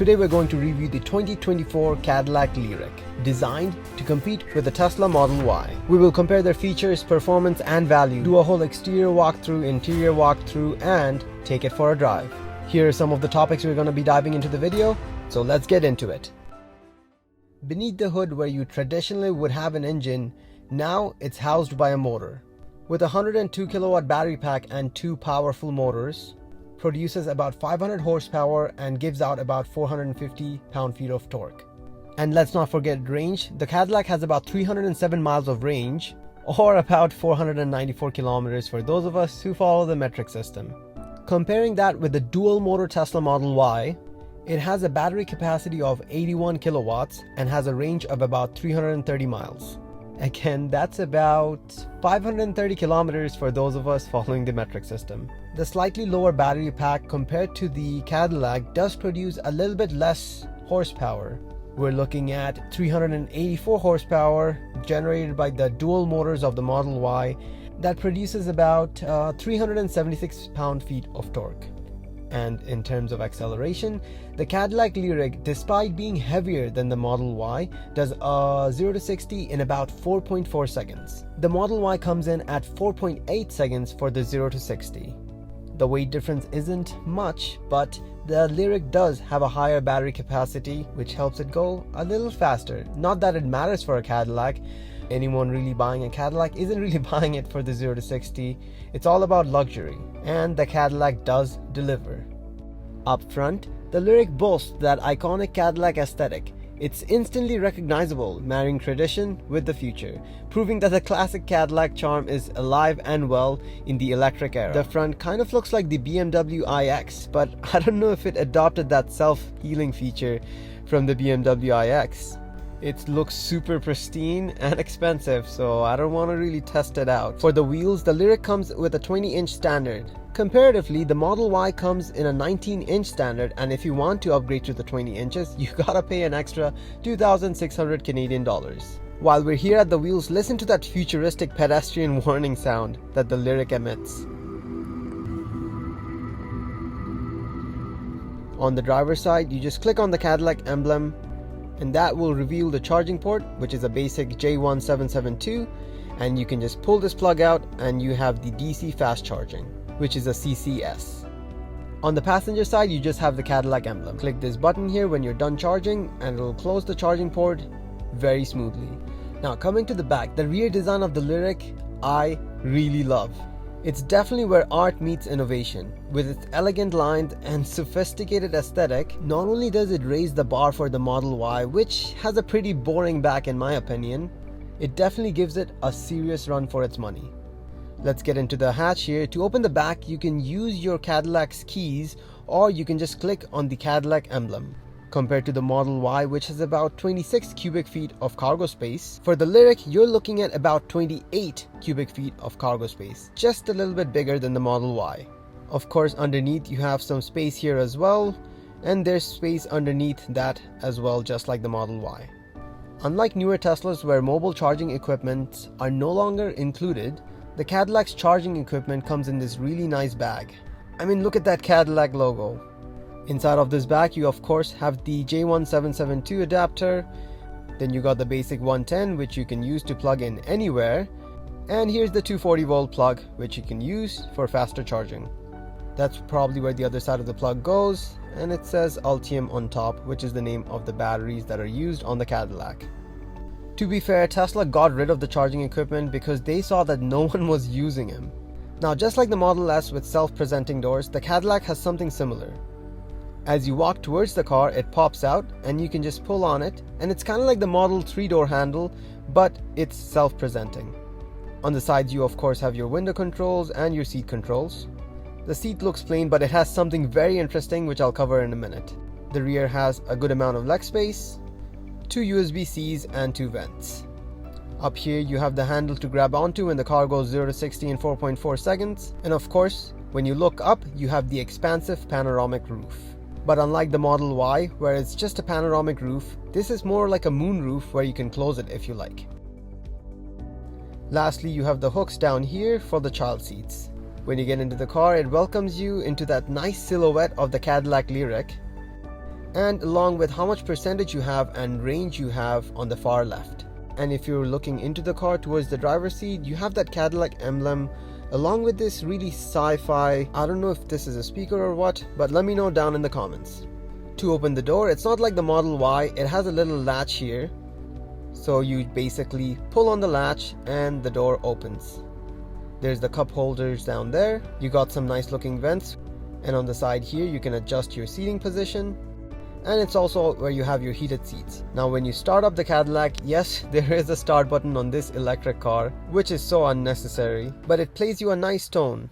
Today we're going to review the 2024 Cadillac Lyriq, designed to compete with the Tesla Model Y. We will compare their features, performance and value, do a whole exterior walkthrough, interior walkthrough, and take it for a drive. Here are some of the topics we're going to be diving into the video, so let's get into it. Beneath the hood, where you traditionally would have an engine, now it's housed by a motor. With a 102 kilowatt battery pack and two powerful motors, produces about 500 horsepower and gives out about 450 pound-feet of torque. And let's not forget range. The Cadillac has about 307 miles of range, or about 494 kilometers for those of us who follow the metric system. Comparing that with the dual motor Tesla Model Y, it has a battery capacity of 81 kilowatts and has a range of about 330 miles. Again, that's about 530 kilometers for those of us following the metric system. The slightly lower battery pack compared to the Cadillac does produce a little bit less horsepower. We're looking at 384 horsepower generated by the dual motors of the Model Y that produces about 376 pound-feet of torque. And in terms of acceleration, the Cadillac Lyriq, despite being heavier than the Model Y, does 0 to 60 in about 4.4 seconds. The Model Y comes in at 4.8 seconds for the 0 to 60. The weight difference isn't much, but the Lyriq does have a higher battery capacity, which helps it go a little faster. Not that it matters for a Cadillac. Anyone really buying a Cadillac isn't really buying it for the 0 to 60. It's all about luxury, and the Cadillac does deliver. Up front, the Lyriq boasts that iconic Cadillac aesthetic. It's instantly recognizable, marrying tradition with the future, proving that the classic Cadillac charm is alive and well in the electric era. The front kind of looks like the BMW iX, but I don't know if it adopted that self-healing feature from the BMW iX. It looks super pristine and expensive, so I don't want to really test it out. For the wheels, the Lyriq comes with a 20-inch standard. Comparatively, the Model Y comes in a 19-inch standard, and if you want to upgrade to the 20 inches, you gotta pay an extra 2,600 Canadian dollars. While we're here at the wheels, listen to that futuristic pedestrian warning sound that the Lyriq emits. On the driver's side, you just click on the Cadillac emblem, and that will reveal the charging port, which is a basic J1772, and you can just pull this plug out and you have the DC fast charging, which is a CCS. On the passenger side, you just have the Cadillac emblem. Click this button here when you're done charging and it will close the charging port very smoothly. Now coming to the back, the rear design of the Lyriq I really love. It's definitely where art meets innovation. With its elegant lines and sophisticated aesthetic, not only does it raise the bar for the Model Y, which has a pretty boring back in my opinion, it definitely gives it a serious run for its money. Let's get into the hatch here. To open the back, you can use your Cadillac's keys, or you can just click on the Cadillac emblem. Compared to the Model Y, which has about 26 cubic feet of cargo space, for the Lyriq, you're looking at about 28 cubic feet of cargo space, just a little bit bigger than the Model Y. Of course, underneath you have some space here as well, and there's space underneath that as well, just like the Model Y. Unlike newer Teslas where mobile charging equipment are no longer included, the Cadillac's charging equipment comes in this really nice bag. I mean, look at that Cadillac logo. Inside of this bag, you of course have the J1772 adapter, then you got the basic 110, which you can use to plug in anywhere, and here's the 240 volt plug, which you can use for faster charging. That's probably where the other side of the plug goes, and it says Ultium on top, which is the name of the batteries that are used on the Cadillac. To be fair, Tesla got rid of the charging equipment because they saw that no one was using them. Now, just like the Model S with self-presenting doors, the Cadillac has something similar. As you walk towards the car, it pops out and you can just pull on it, and it's kind of like the Model 3 door handle, but it's self-presenting. On the sides, you of course have your window controls and your seat controls. The seat looks plain, but it has something very interesting which I'll cover in a minute. The rear has a good amount of leg space, 2 USB-Cs and 2 vents. Up here you have the handle to grab onto when the car goes 0 to 60 in 4.4 seconds, and of course when you look up you have the expansive panoramic roof. But unlike the Model Y, where it's just a panoramic roof, this is more like a moon roof where you can close it if you like. Lastly, you have the hooks down here for the child seats. When you get into the car, it welcomes you into that nice silhouette of the Cadillac Lyriq. and along with how much percentage you have and range you have on the far left. And if you're looking into the car towards the driver's seat, you have that Cadillac emblem along with this really sci-fi, I don't know if this is a speaker or what, but let me know down in the comments. To open the door, it's not like the Model Y, it has a little latch here. So you basically pull on the latch and the door opens. There's the cup holders down there. You got some nice looking vents, and on the side here you can adjust your seating position, and it's also where you have your heated seats. Now when you start up the Cadillac, yes, there is a start button on this electric car, which is so unnecessary, but it plays you a nice tone.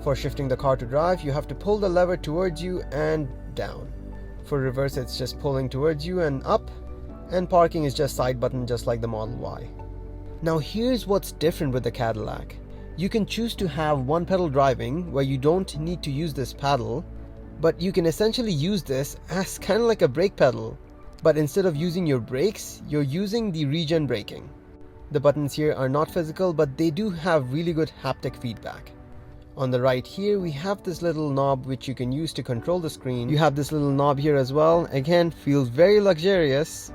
For shifting the car to drive, you have to pull the lever towards you and down. For reverse, it's just pulling towards you and up, and parking is just side button, just like the Model Y. Now here's what's different with the Cadillac. You can choose to have one pedal driving, where you don't need to use this paddle, but you can essentially use this as kind of like a brake pedal. But instead of using your brakes, you're using the regen braking. The buttons here are not physical, but they do have really good haptic feedback. On the right here, we have this little knob which you can use to control the screen. You have this little knob here as well. Again, feels very luxurious.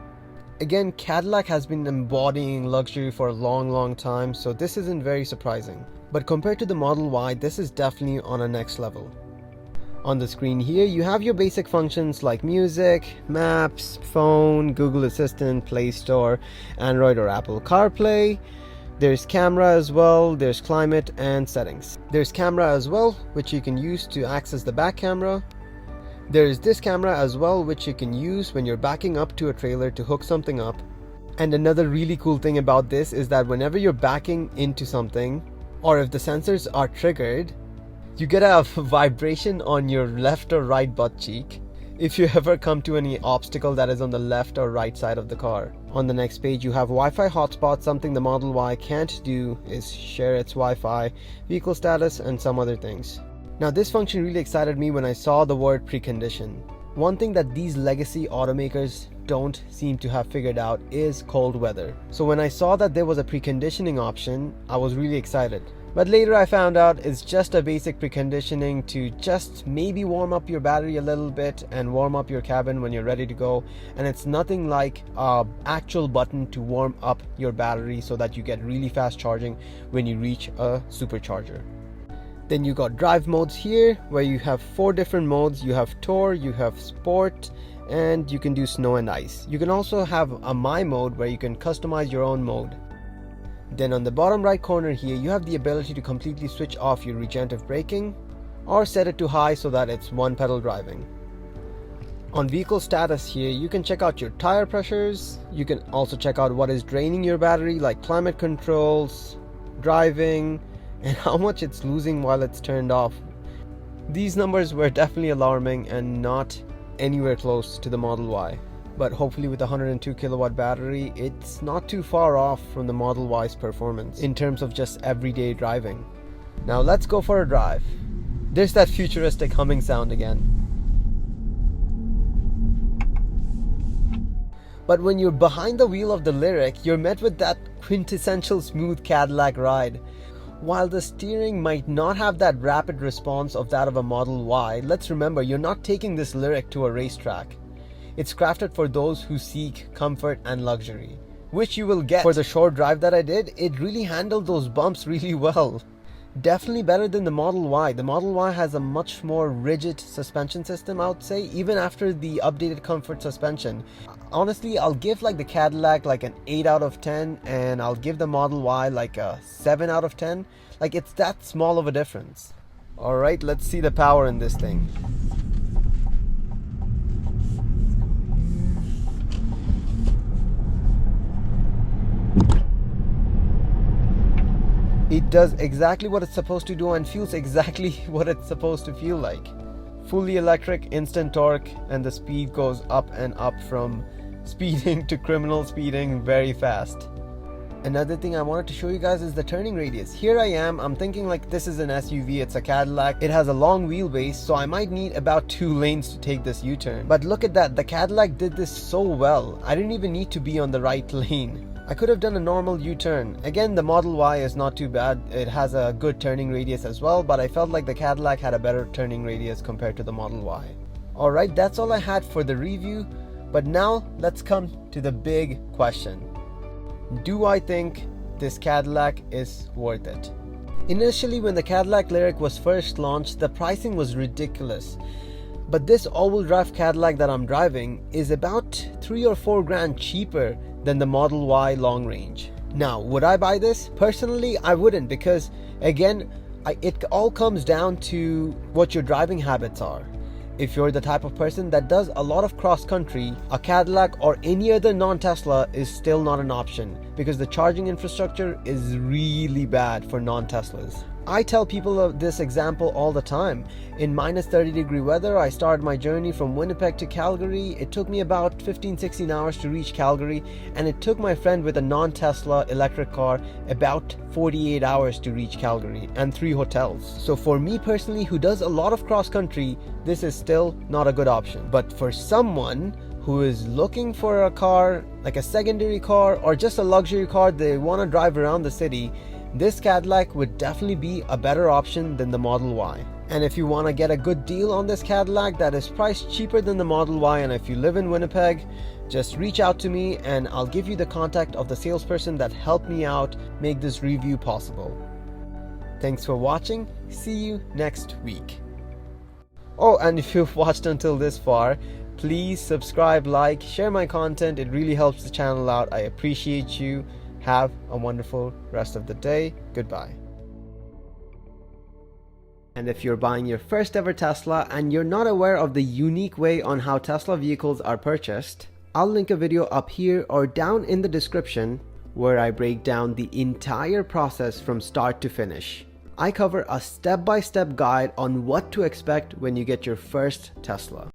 Again, Cadillac has been embodying luxury for a long time, so this isn't very surprising. But compared to the Model Y, this is definitely on a next level. On the screen here, you have your basic functions like music, maps, phone, Google Assistant, Play Store, Android or Apple CarPlay. There's camera as well, there's climate and settings. There's camera as well, which you can use to access the back camera. There's this camera as well, which you can use when you're backing up to a trailer to hook something up. And another really cool thing about this is that whenever you're backing into something, or if the sensors are triggered, you get a vibration on your left or right butt cheek if you ever come to any obstacle that is on the left or right side of the car. On the next page, you have Wi-Fi hotspot. Something the Model Y can't do is share its Wi-Fi, vehicle status, and some other things. Now this function really excited me when I saw the word precondition. One thing that these legacy automakers don't seem to have figured out is cold weather. So when I saw that there was a preconditioning option, I was really excited. But later I found out it's just a basic preconditioning to just maybe warm up your battery a little bit and warm up your cabin when you're ready to go. And it's nothing like an actual button to warm up your battery so that you get really fast charging when you reach a supercharger. Then you got drive modes here, where you have 4 different modes. You have Tour, you have Sport, and you can do snow and ice. You can also have a My mode where you can customize your own mode. Then on the bottom right corner here, you have the ability to completely switch off your regenerative braking or set it to high so that it's one pedal driving. On vehicle status here, you can check out your tire pressures. You can also check out what is draining your battery, like climate controls, driving, and how much it's losing while it's turned off. These numbers were definitely alarming and not anywhere close to the Model Y. But hopefully with a 102 kilowatt battery, it's not too far off from the Model Y's performance in terms of just everyday driving. Now let's go for a drive. There's that futuristic humming sound again. But when you're behind the wheel of the Lyriq, you're met with that quintessential smooth Cadillac ride. While the steering might not have that rapid response of that of a Model Y, let's remember you're not taking this Lyriq to a racetrack. It's crafted for those who seek comfort and luxury, which you will get. For the short drive that I did, it really handled those bumps really well. Definitely better than the Model Y. The Model Y has a much more rigid suspension system, I would say, even after the updated comfort suspension. Honestly, I'll give like the Cadillac like an 8 out of 10, and I'll give the Model Y like a 7 out of 10. Like, it's that small of a difference. Alright, let's see the power in this thing. It does exactly what it's supposed to do and feels exactly what it's supposed to feel like. Fully electric, instant torque, and the speed goes up and up from speeding to criminal speeding very fast. Another thing I wanted to show you guys is the turning radius. Here I am, I'm thinking like this is an SUV, it's a Cadillac. It has a long wheelbase, so I might need about 2 lanes to take this U-turn. But look at that, the Cadillac did this so well. I didn't even need to be on the right lane. I could have done a normal U-turn. Again, the Model Y is not too bad. It has a good turning radius as well, but I felt like the Cadillac had a better turning radius compared to the Model Y. Alright, that's all I had for the review, but now let's come to the big question. Do I think this Cadillac is worth it? Initially, when the Cadillac Lyriq was first launched, the pricing was ridiculous. But this all-wheel drive Cadillac that I'm driving is about 3 or 4 grand cheaper than the Model Y long range. Now, would I buy this? Personally, I wouldn't, because again, it all comes down to what your driving habits are. If you're the type of person that does a lot of cross-country, a Cadillac or any other non-Tesla is still not an option, because the charging infrastructure is really bad for non-Teslas. I tell people this example all the time. In minus 30-degree weather, I started my journey from Winnipeg to Calgary. It took me about 15-16 hours to reach Calgary, and it took my friend with a non-Tesla electric car about 48 hours to reach Calgary, and 3 hotels. So for me personally, who does a lot of cross-country, this is still not a good option. But for someone who is looking for a car, like a secondary car or just a luxury car they want to drive around the city, this Cadillac would definitely be a better option than the Model Y. And if you want to get a good deal on this Cadillac that is priced cheaper than the Model Y, and if you live in Winnipeg, just reach out to me and I'll give you the contact of the salesperson that helped me out make this review possible. Thanks for watching. See you next week. Oh, and if you've watched until this far, please subscribe, like, share my content. It really helps the channel out. I appreciate you. Have a wonderful rest of the day. Goodbye. And if you're buying your first ever Tesla and you're not aware of the unique way on how Tesla vehicles are purchased, I'll link a video up here or down in the description where I break down the entire process from start to finish. I cover a step-by-step guide on what to expect when you get your first Tesla.